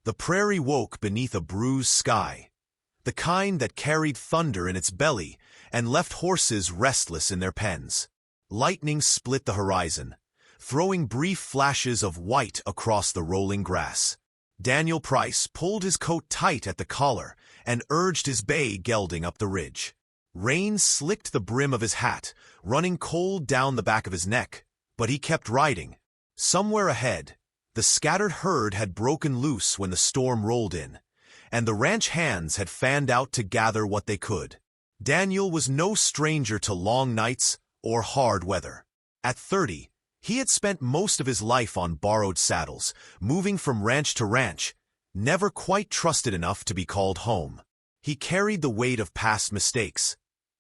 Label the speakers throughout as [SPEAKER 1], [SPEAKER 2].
[SPEAKER 1] The prairie woke beneath a bruised sky, the kind that carried thunder in its belly and left horses restless in their pens. Lightning split the horizon, throwing brief flashes of white across the rolling grass. Daniel Price pulled his coat tight at the collar and urged his bay gelding up the ridge. Rain slicked the brim of his hat, running cold down the back of his neck, but he kept riding. Somewhere ahead, the scattered herd had broken loose when the storm rolled in, and the ranch hands had fanned out to gather what they could. Daniel was no stranger to long nights or hard weather. At 30, he had spent most of his life on borrowed saddles, moving from ranch to ranch, never quite trusted enough to be called home. He carried the weight of past mistakes.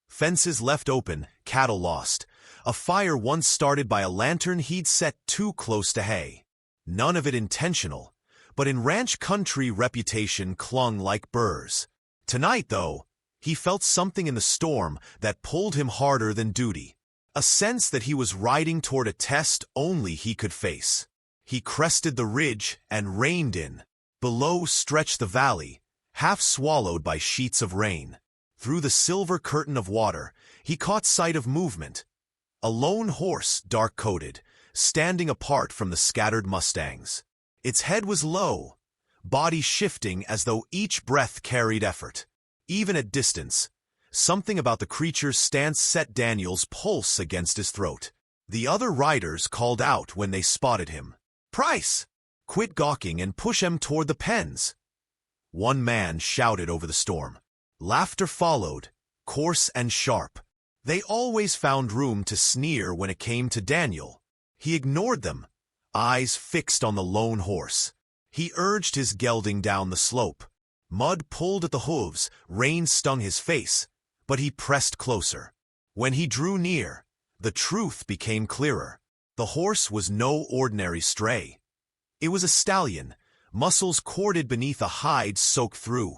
[SPEAKER 1] Fences left open, cattle lost, a fire once started by a lantern he'd set too close to hay. None of it intentional, but in ranch country reputation clung like burrs. Tonight, though, he felt something in the storm that pulled him harder than duty. A sense that he was riding toward a test only he could face. He crested the ridge and reined in. Below stretched the valley, half swallowed by sheets of rain. Through the silver curtain of water, he caught sight of movement. A lone horse, dark-coated, standing apart from the scattered mustangs. Its head was low, body shifting as though each breath carried effort. Even at distance, something about the creature's stance set Daniel's pulse against his throat. The other riders called out when they spotted him. "Price! Quit gawking and push him toward the pens!" One man shouted over the storm. Laughter followed, coarse and sharp. They always found room to sneer when it came to Daniel. He ignored them, eyes fixed on the lone horse. He urged his gelding down the slope. Mud pulled at the hooves, rain stung his face, but he pressed closer. When he drew near, the truth became clearer. The horse was no ordinary stray. It was a stallion, muscles corded beneath a hide soaked through,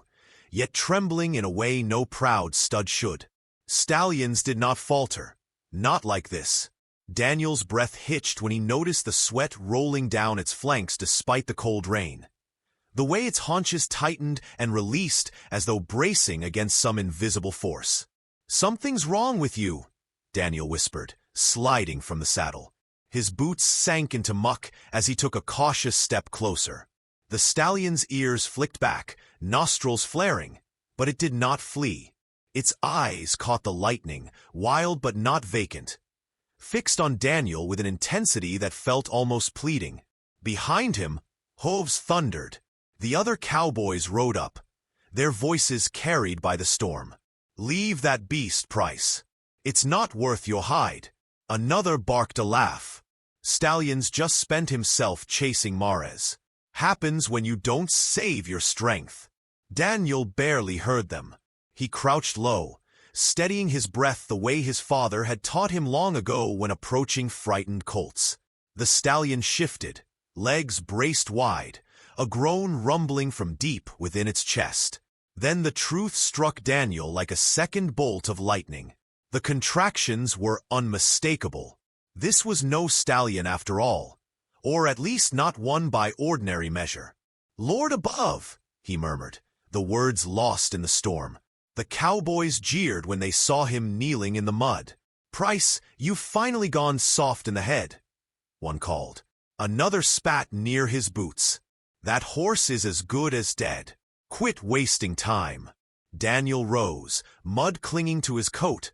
[SPEAKER 1] yet trembling in a way no proud stud should. Stallions did not falter, not like this. Daniel's breath hitched when he noticed the sweat rolling down its flanks despite the cold rain. The way its haunches tightened and released as though bracing against some invisible force. "Something's wrong with you," Daniel whispered, sliding from the saddle. His boots sank into muck as he took a cautious step closer. The stallion's ears flicked back, nostrils flaring, but it did not flee. Its eyes caught the lightning, wild but not vacant, fixed on Daniel with an intensity that felt almost pleading. Behind him, hooves thundered. The other cowboys rode up, their voices carried by the storm. "Leave that beast, Price. It's not worth your hide." Another barked a laugh. "Stallion's just spent himself chasing Mares. Happens when you don't save your strength." Daniel barely heard them. He crouched low, steadying his breath the way his father had taught him long ago when approaching frightened colts. The stallion shifted, legs braced wide, a groan rumbling from deep within its chest. Then the truth struck Daniel like a second bolt of lightning. The contractions were unmistakable. This was no stallion after all, or at least not one by ordinary measure. "Lord above," he murmured, the words lost in the storm. The cowboys jeered when they saw him kneeling in the mud. "Price, you've finally gone soft in the head," one called. Another spat near his boots. "That horse is as good as dead. Quit wasting time." Daniel rose, mud clinging to his coat,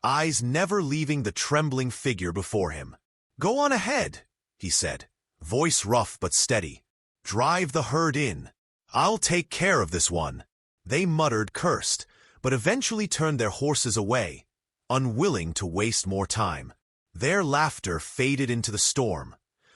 [SPEAKER 1] eyes never leaving the trembling figure before him. "Go on ahead," he said, voice rough but steady. "Drive the herd in. I'll take care of this one." They muttered, cursed, but eventually turned their horses away, unwilling to waste more time. Their laughter faded into the storm,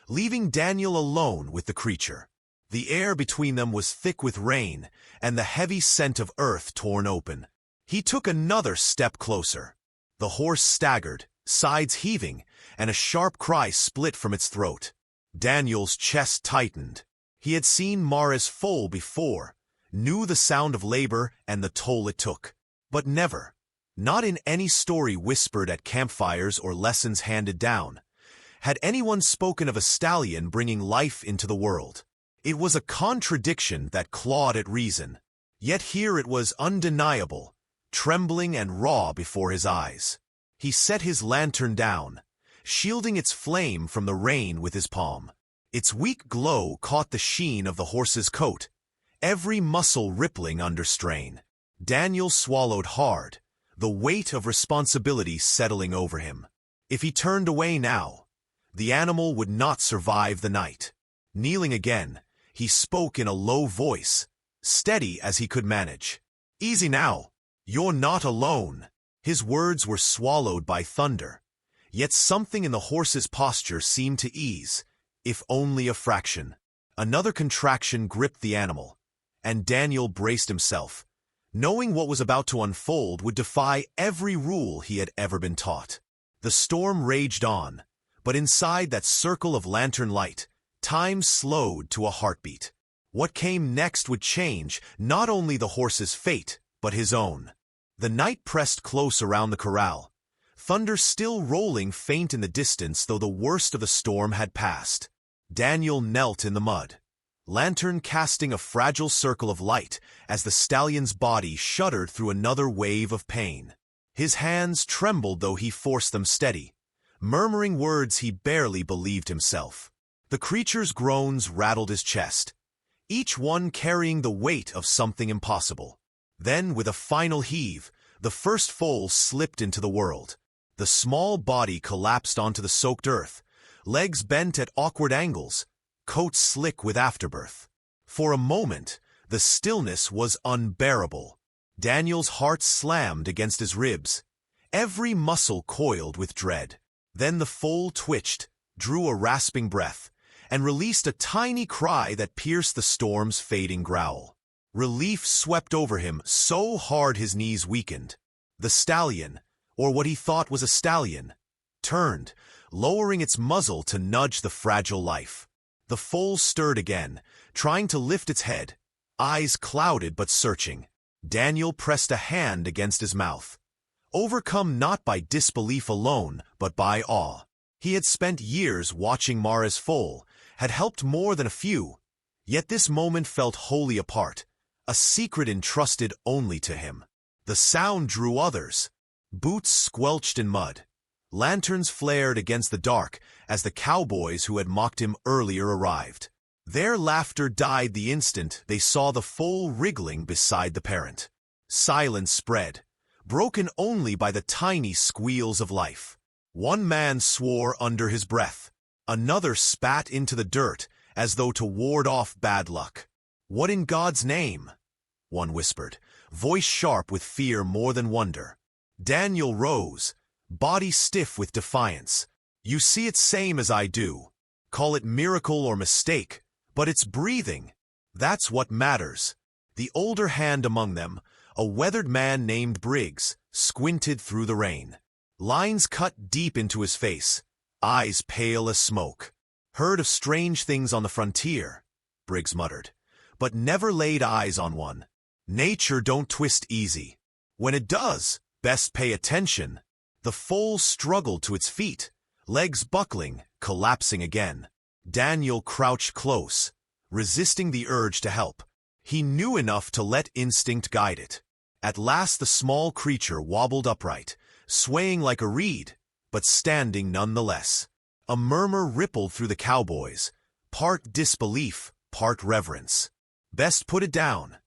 [SPEAKER 1] leaving Daniel alone with the creature. The air between them was thick with rain and the heavy scent of earth torn open. He took another step closer. The horse staggered, sides heaving, and a sharp cry split from its throat. Daniel's chest tightened. He had seen Mares foal before, knew the sound of labor and the toll it took, but never, not in any story whispered at campfires or lessons handed down, had anyone spoken of a stallion bringing life into the world. It was a contradiction that clawed at reason. Yet here it was undeniable, trembling and raw before his eyes. He set his lantern down, shielding its flame from the rain with his palm. Its weak glow caught the sheen of the horse's coat, every muscle rippling under strain. Daniel swallowed hard, the weight of responsibility settling over him. If he turned away now, the animal would not survive the night. Kneeling again, he spoke in a low voice, steady as he could manage. "Easy now. You're not alone." His words were swallowed by thunder, yet something in the horse's posture seemed to ease, if only a fraction. Another contraction gripped the animal, and Daniel braced himself, knowing what was about to unfold would defy every rule he had ever been taught. The storm raged on, but inside that circle of lantern light, time slowed to a heartbeat. What came next would change not only the horse's fate, but his own. The night pressed close around the corral, thunder still rolling faint in the distance though the worst of the storm had passed. Daniel knelt in the mud, lantern casting a fragile circle of light as the stallion's body shuddered through another wave of pain. His hands trembled though he forced them steady, murmuring words he barely believed himself. The creature's groans rattled his chest, each one carrying the weight of something impossible. Then, with a final heave, the first foal slipped into the world. The small body collapsed onto the soaked earth, legs bent at awkward angles, coat slick with afterbirth. For a moment, the stillness was unbearable. Daniel's heart slammed against his ribs, every muscle coiled with dread. Then the foal twitched, drew a rasping breath, and released a tiny cry that pierced the storm's fading growl. Relief swept over him so hard his knees weakened. The stallion, or what he thought was a stallion, turned, lowering its muzzle to nudge the fragile life. The foal stirred again, trying to lift its head, eyes clouded but searching. Daniel pressed a hand against his mouth, overcome not by disbelief alone, but by awe. He had spent years watching Mara's foal, had helped more than a few, yet this moment felt wholly apart, a secret entrusted only to him. The sound drew others. Boots squelched in mud. Lanterns flared against the dark as the cowboys who had mocked him earlier arrived. Their laughter died the instant they saw the foal wriggling beside the parent. Silence spread, broken only by the tiny squeals of life. One man swore under his breath. Another spat into the dirt as though to ward off bad luck. "What in God's name?" one whispered, voice sharp with fear more than wonder. Daniel rose, body stiff with defiance. "You see it same as I do. Call it miracle or mistake, but it's breathing. That's what matters." The older hand among them, a weathered man named Briggs, squinted through the rain. Lines cut deep into his face, eyes pale as smoke. "Heard of strange things on the frontier," Briggs muttered, "but never laid eyes on one. Nature don't twist easy. When it does, best pay attention." The foal struggled to its feet, legs buckling, collapsing again. Daniel crouched close, resisting the urge to help. He knew enough to let instinct guide it. At last the small creature wobbled upright, swaying like a reed, but standing nonetheless. A murmur rippled through the cowboys, part disbelief, part reverence. "Best put it down."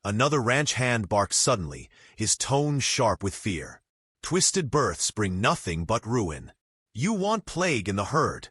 [SPEAKER 1] Another ranch hand barked suddenly, his tone sharp with fear. "Twisted births bring nothing but ruin. You want plague in the herd."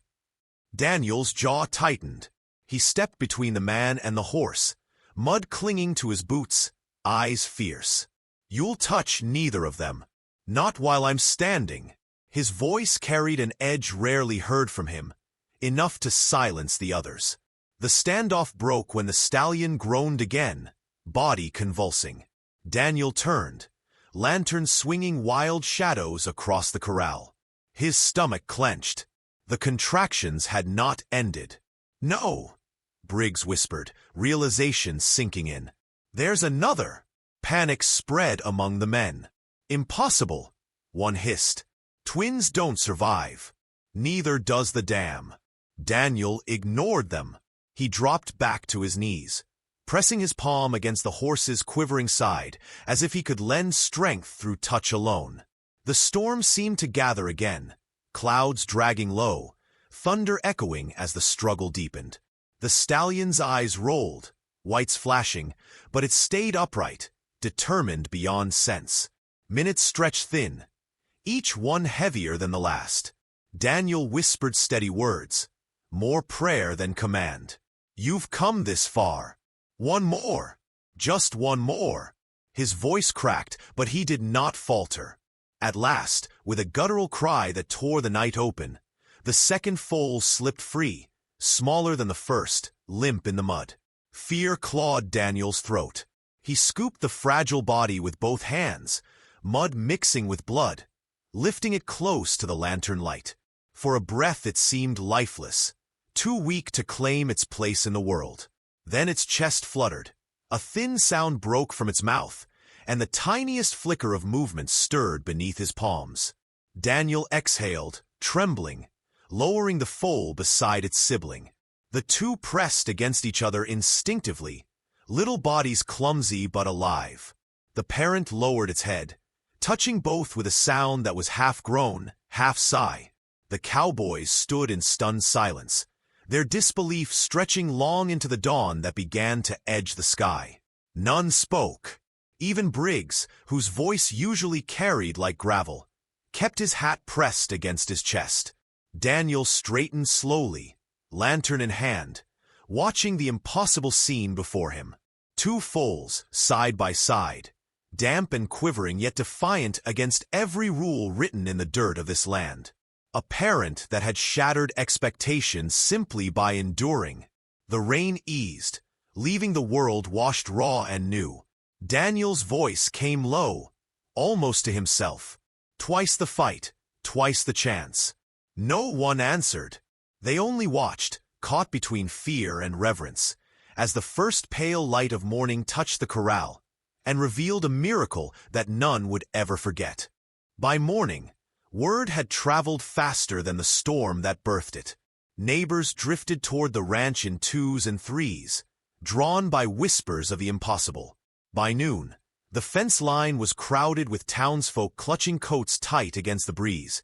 [SPEAKER 1] Daniel's jaw tightened. He stepped between the man and the horse, mud clinging to his boots, eyes fierce. "You'll touch neither of them. Not while I'm standing." His voice carried an edge rarely heard from him, enough to silence the others. The standoff broke when the stallion groaned again, body convulsing. Daniel turned, lantern swinging wild shadows across the corral. His stomach clenched. The contractions had not ended. "No," Briggs whispered, realization sinking in. "There's another." Panic spread among the men. "Impossible," one hissed. "Twins don't survive. Neither does the dam." Daniel ignored them. He dropped back to his knees, pressing his palm against the horse's quivering side, as if he could lend strength through touch alone. The storm seemed to gather again, clouds dragging low, thunder echoing as the struggle deepened. The stallion's eyes rolled, whites flashing, but it stayed upright, determined beyond sense. Minutes stretched thin, each one heavier than the last. Daniel whispered steady words, more prayer than command. "You've come this far. One more. Just one more." His voice cracked, but he did not falter. At last, with a guttural cry that tore the night open, the second foal slipped free, smaller than the first, limp in the mud. Fear clawed Daniel's throat. He scooped the fragile body with both hands, mud mixing with blood, lifting it close to the lantern light. For a breath it seemed lifeless, too weak to claim its place in the world. Then its chest fluttered, a thin sound broke from its mouth, and the tiniest flicker of movement stirred beneath his palms. Daniel exhaled, trembling, lowering the foal beside its sibling. The two pressed against each other instinctively, little bodies clumsy but alive. The parent lowered its head, touching both with a sound that was half groan, half sigh. The cowboys stood in stunned silence, their disbelief stretching long into the dawn that began to edge the sky. None spoke. Even Briggs, whose voice usually carried like gravel, kept his hat pressed against his chest. Daniel straightened slowly, lantern in hand, watching the impossible scene before him. Two foals, side by side, damp and quivering yet defiant against every rule written in the dirt of this land. A parent that had shattered expectations simply by enduring. The rain eased, leaving the world washed raw and new. Daniel's voice came low, almost to himself. Twice the fight, twice the chance. No one answered. They only watched, caught between fear and reverence, as the first pale light of morning touched the corral and revealed a miracle that none would ever forget. By morning, word had traveled faster than the storm that birthed it. Neighbors drifted toward the ranch in twos and threes, drawn by whispers of the impossible. By noon, the fence line was crowded with townsfolk clutching coats tight against the breeze,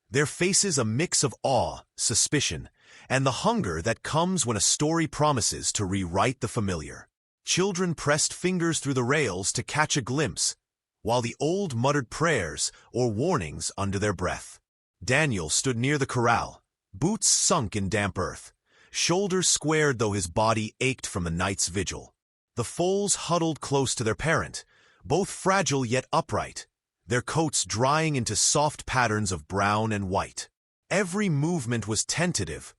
[SPEAKER 1] their faces a mix of awe, suspicion, and the hunger that comes when a story promises to rewrite the familiar. Children pressed fingers through the rails to catch a glimpse, while the old muttered prayers or warnings under their breath. Daniel stood near the corral, boots sunk in damp earth, shoulders squared though his body ached from the night's vigil. The foals huddled close to their parent, both fragile yet upright, their coats drying into soft patterns of brown and white. Every movement was tentative,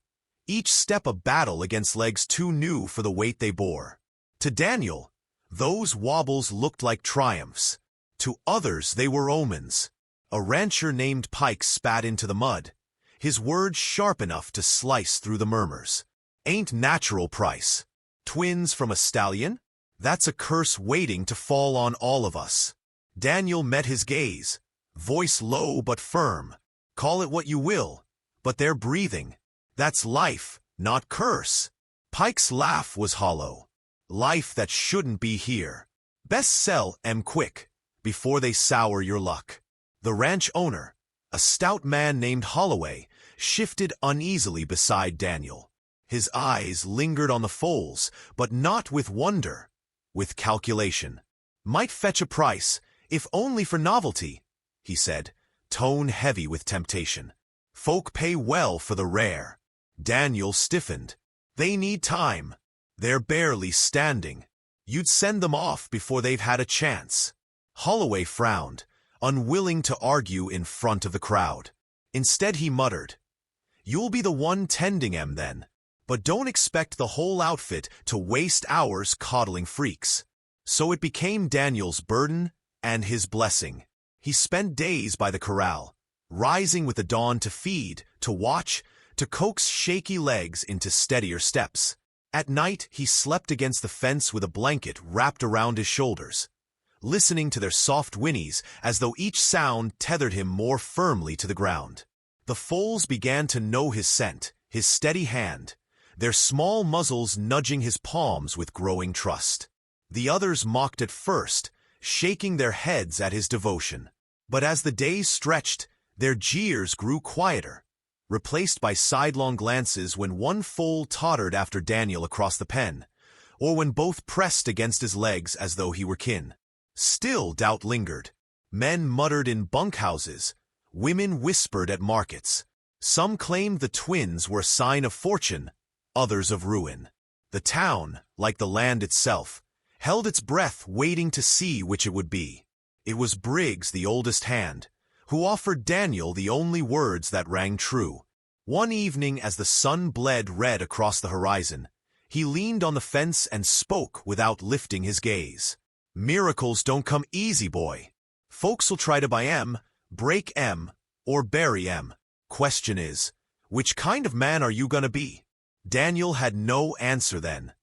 [SPEAKER 1] each step a battle against legs too new for the weight they bore. To Daniel, those wobbles looked like triumphs. To others they were omens. A rancher named Pike spat into the mud, his words sharp enough to slice through the murmurs. "Ain't natural price. Twins from a stallion? That's a curse waiting to fall on all of us." Daniel met his gaze, voice low but firm. "Call it what you will, but they're breathing. That's life, not curse." Pike's laugh was hollow. "Life that shouldn't be here. Best sell 'em quick, before they sour your luck." The ranch owner, a stout man named Holloway, shifted uneasily beside Daniel. His eyes lingered on the foals, but not with wonder, with calculation. "Might fetch a price, if only for novelty," he said, tone heavy with temptation. "Folk pay well for the rare." Daniel stiffened. "They need time. They're barely standing. You'd send them off before they've had a chance." Holloway frowned, unwilling to argue in front of the crowd. Instead he muttered, "You'll be the one tending 'em then, but don't expect the whole outfit to waste hours coddling freaks." So it became Daniel's burden and his blessing. He spent days by the corral, rising with the dawn to feed, to watch, to coax shaky legs into steadier steps. At night he slept against the fence with a blanket wrapped around his shoulders, listening to their soft whinnies as though each sound tethered him more firmly to the ground. The foals began to know his scent, his steady hand, their small muzzles nudging his palms with growing trust. The others mocked at first, shaking their heads at his devotion. But as the days stretched, their jeers grew quieter, replaced by sidelong glances when one foal tottered after Daniel across the pen, or when both pressed against his legs as though he were kin. Still doubt lingered. Men muttered in bunkhouses, women whispered at markets. Some claimed the twins were a sign of fortune, others of ruin. The town, like the land itself, held its breath waiting to see which it would be. It was Briggs, the oldest hand, who offered Daniel the only words that rang true. One evening as the sun bled red across the horizon, he leaned on the fence and spoke without lifting his gaze. "Miracles don't come easy, boy. Folks'll try to buy 'em, break 'em, or bury 'em. Question is, which kind of man are you gonna be?" Daniel had no answer then,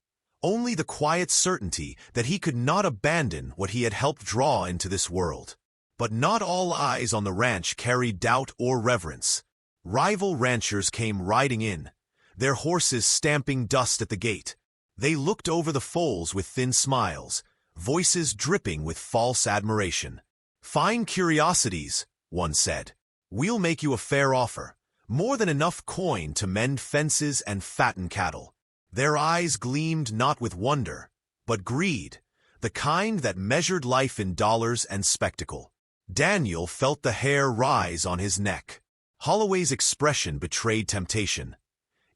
[SPEAKER 1] only the quiet certainty that he could not abandon what he had helped draw into this world. But not all eyes on the ranch carried doubt or reverence. Rival ranchers came riding in, their horses stamping dust at the gate. They looked over the foals with thin smiles, voices dripping with false admiration. "Fine curiosities," one said. "We'll make you a fair offer, more than enough coin to mend fences and fatten cattle." Their eyes gleamed not with wonder, but greed, the kind that measured life in dollars and spectacle. Daniel felt the hair rise on his neck. Holloway's expression betrayed temptation.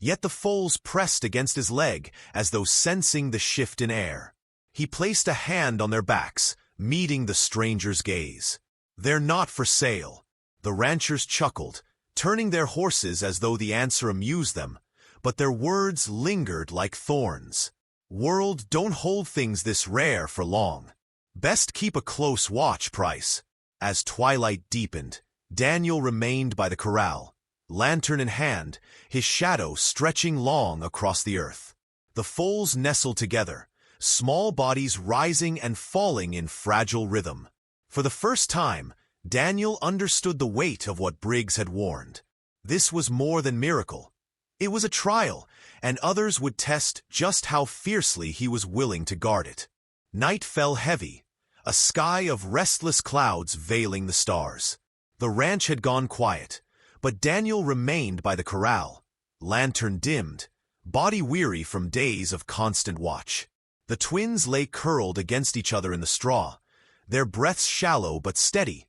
[SPEAKER 1] Yet the foals pressed against his leg as though sensing the shift in air. He placed a hand on their backs, meeting the stranger's gaze. "They're not for sale." The ranchers chuckled, turning their horses as though the answer amused them, but their words lingered like thorns. "World don't hold things this rare for long. Best keep a close watch, Price." As twilight deepened, Daniel remained by the corral, lantern in hand, his shadow stretching long across the earth. The foals nestled together, small bodies rising and falling in fragile rhythm. For the first time, Daniel understood the weight of what Briggs had warned. This was more than miracle. It was a trial, and others would test just how fiercely he was willing to guard it. Night fell heavy, a sky of restless clouds veiling the stars. The ranch had gone quiet, but Daniel remained by the corral, lantern dimmed, body weary from days of constant watch. The twins lay curled against each other in the straw, their breaths shallow but steady,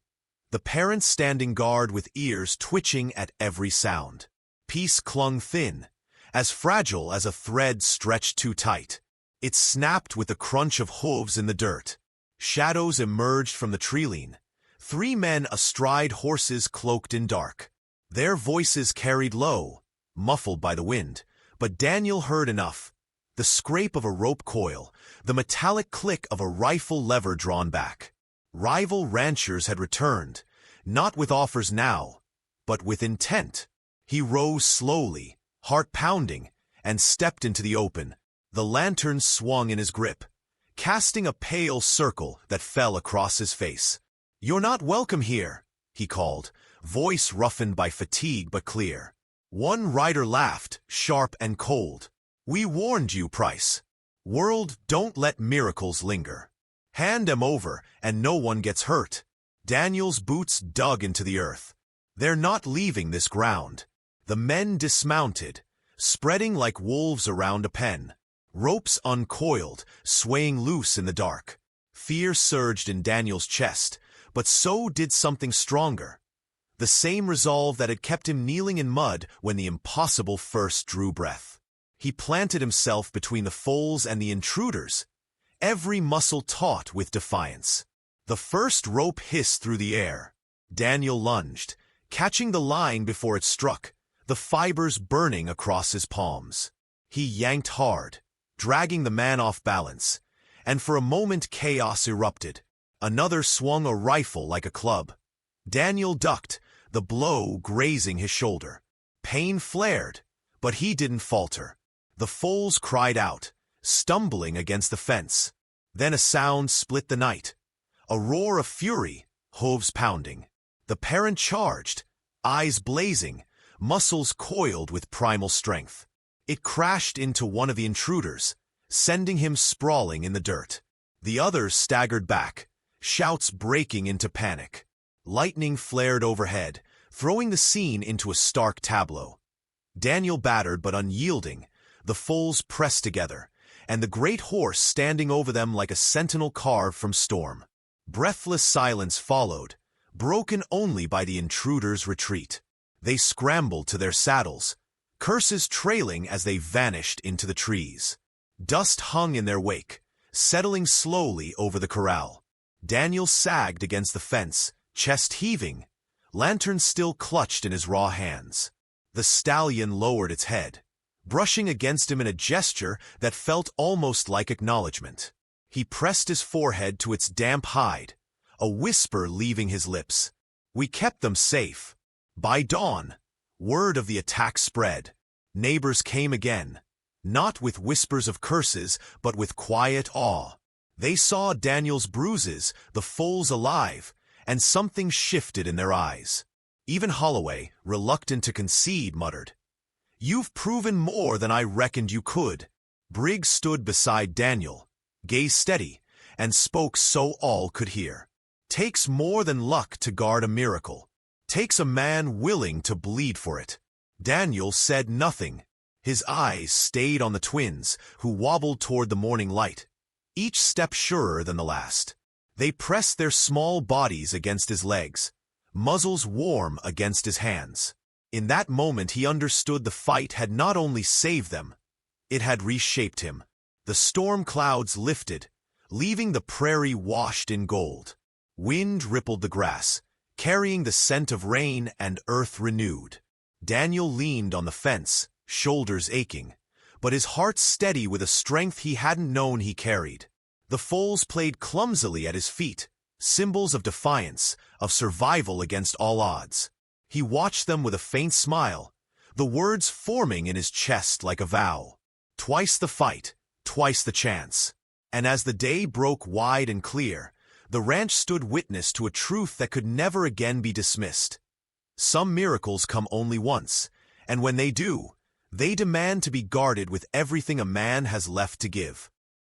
[SPEAKER 1] the parents standing guard with ears twitching at every sound. Peace clung thin, as fragile as a thread stretched too tight. It snapped with the crunch of hooves in the dirt. Shadows emerged from the treeline, 3 men astride horses cloaked in dark. Their voices carried low, muffled by the wind, but Daniel heard enough. The scrape of a rope coil, the metallic click of a rifle lever drawn back. Rival ranchers had returned, not with offers now, but with intent. He rose slowly, heart pounding, and stepped into the open. The lantern swung in his grip, casting a pale circle that fell across his face. "You're not welcome here," he called, voice roughened by fatigue but clear. One rider laughed, sharp and cold. "We warned you, Price. World, don't let miracles linger. Hand 'em over, and no one gets hurt." Daniel's boots dug into the earth. "They're not leaving this ground." The men dismounted, spreading like wolves around a pen. Ropes uncoiled, swaying loose in the dark. Fear surged in Daniel's chest, but so did something stronger. The same resolve that had kept him kneeling in mud when the impossible first drew breath. He planted himself between the foals and the intruders, every muscle taut with defiance. The first rope hissed through the air. Daniel lunged, catching the line before it struck, the fibers burning across his palms. He yanked hard, dragging the man off balance, and for a moment chaos erupted. Another swung a rifle like a club. Daniel ducked, the blow grazing his shoulder. Pain flared, but he didn't falter. The foals cried out, stumbling against the fence. Then a sound split the night, a roar of fury, hooves pounding. The parent charged, eyes blazing, muscles coiled with primal strength. It crashed into one of the intruders, sending him sprawling in the dirt. The others staggered back, shouts breaking into panic. Lightning flared overhead, throwing the scene into a stark tableau. Daniel battered but unyielding, the foals pressed together, and the great horse standing over them like a sentinel carved from storm. Breathless silence followed, broken only by the intruders' retreat. They scrambled to their saddles, curses trailing as they vanished into the trees. Dust hung in their wake, settling slowly over the corral. Daniel sagged against the fence, chest heaving, lantern still clutched in his raw hands. The stallion lowered its head, brushing against him in a gesture that felt almost like acknowledgement. He pressed his forehead to its damp hide, a whisper leaving his lips. We kept them safe. By dawn, word of the attack spread. Neighbors came again, not with whispers of curses, but with quiet awe. They saw Daniel's bruises, the foals alive, and something shifted in their eyes. Even Holloway, reluctant to concede, muttered, "You've proven more than I reckoned you could." Briggs stood beside Daniel, gaze steady, and spoke so all could hear. Takes more than luck to guard a miracle. Takes a man willing to bleed for it. Daniel said nothing. His eyes stayed on the twins, who wobbled toward the morning light, each step surer than the last. They pressed their small bodies against his legs, muzzles warm against his hands. In that moment he understood the fight had not only saved them, it had reshaped him. The storm clouds lifted, leaving the prairie washed in gold. Wind rippled the grass, carrying the scent of rain and earth renewed. Daniel leaned on the fence, shoulders aching, but his heart steady with a strength he hadn't known he carried. The foals played clumsily at his feet, symbols of defiance, of survival against all odds. He watched them with a faint smile, the words forming in his chest like a vow. Twice the fight, twice the chance. And as the day broke wide and clear, the ranch stood witness to a truth that could never again be dismissed. Some miracles come only once, and when they do, they demand to be guarded with everything a man has left to give.